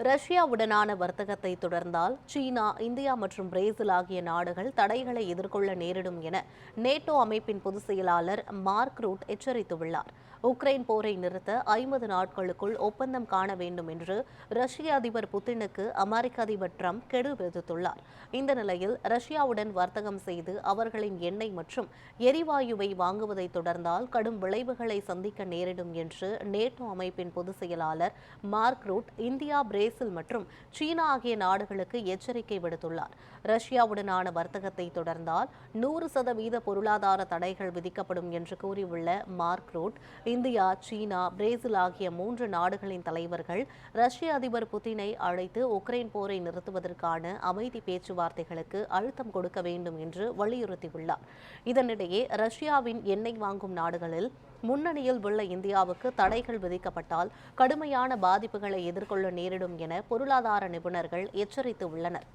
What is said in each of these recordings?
ரஷ்யாவுடனான வர்த்தகத்தை தொடர்ந்தால் சீனா, இந்தியா மற்றும் பிரேசில் ஆகிய நாடுகள் தடைகளை எதிர்கொள்ள நேரிடும் என நேட்டோ அமைப்பின் பொதுச் செயலாளர் மார்க் ரூட் எச்சரித்துள்ளார். உக்ரைன் போரை நிறுத்த 50 நாட்களுக்குள் ஒப்பந்தம் காண வேண்டும் என்று ரஷ்ய அதிபர் புதினுக்கு அமெரிக்க அதிபர் டிரம்ப் கெடு விதித்துள்ளார். இந்த நிலையில் ரஷ்யாவுடன் வர்த்தகம் செய்து அவர்களின் எண்ணெய் மற்றும் எரிவாயுவை வாங்குவதை தொடர்ந்தால் கடும் விளைவுகளை சந்திக்க நேரிடும் என்று நேட்டோ அமைப்பின் பொதுச் செயலாளர் மார்க் ரூட் இந்தியா, பிரேசில் மற்றும் சீனா ஆகிய நாடுகளுக்கு எச்சரிக்கை விடுத்துள்ளார். ரஷ்யாவுடனான வர்த்தகத்தை தொடர்ந்தால் 100% பொருளாதார தடைகள் விதிக்கப்படும் என்று கூறியுள்ள மார்க் ரூட், இந்தியா, சீனா, பிரேசில் ஆகிய 3 நாடுகளின் தலைவர்கள் ரஷ்ய அதிபர் புதினை அழைத்து உக்ரைன் போரை நிறுத்துவதற்கான அமைதி பேச்சுவார்த்தைகளுக்கு அழுத்தம் கொடுக்க வேண்டும் என்று வலியுறுத்தியுள்ளார். இதனிடையே ரஷ்யாவின் எண்ணெய் வாங்கும் நாடுகளில் முன்னணியில் உள்ள இந்தியாவுக்கு தடைகள் விதிக்கப்பட்டால் கடுமையான பாதிப்புகளை எதிர்கொள்ள நேரிடும் என பொருளாதார நிபுணர்கள் எச்சரித்து உள்ளனர்.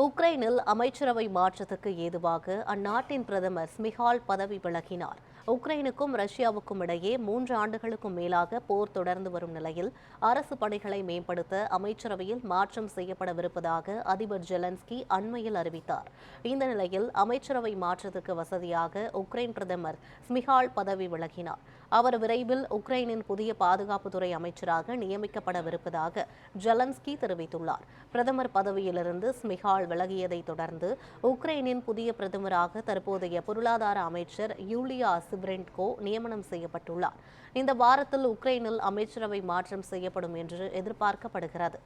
உக்ரைனில் அமைச்சரவை மாற்றத்துக்கு ஏதுவாக அந்நாட்டின் பிரதமர் ஸ்மிஹால் பதவி விலகினார். உக்ரைனுக்கும் ரஷ்யாவுக்கும் இடையே 3 ஆண்டுகளுக்கும் மேலாக போர் தொடர்ந்து வரும் நிலையில் அரசு பணிகளை மேம்படுத்த அமைச்சரவையில் மாற்றம் செய்யப்படவிருப்பதாக அதிபர் ஜெலன்ஸ்கி அண்மையில் அறிவித்தார். இந்த நிலையில் அமைச்சரவை மாற்றத்துக்கு வசதியாக உக்ரைன் பிரதமர் ஸ்மிஹால் பதவி விலகினார். அவர் விரைவில் உக்ரைனின் புதிய பாதுகாப்புத்துறை அமைச்சராக நியமிக்கப்படவிருப்பதாக ஜெலன்ஸ்கி தெரிவித்துள்ளார். பிரதமர் பதவியிலிருந்து ஸ்மிஹால் விலகியதை தொடர்ந்து உக்ரைனின் புதிய பிரதமராக தற்போதைய பொருளாதார அமைச்சர் யூலியா சிவரென்கோ நியமனம் செய்யப்பட்டுள்ளார். இந்த வாரத்தில் உக்ரைனில் அமைச்சரவை மாற்றம் செய்யப்படும் என்று எதிர்பார்க்கப்படுகிறது.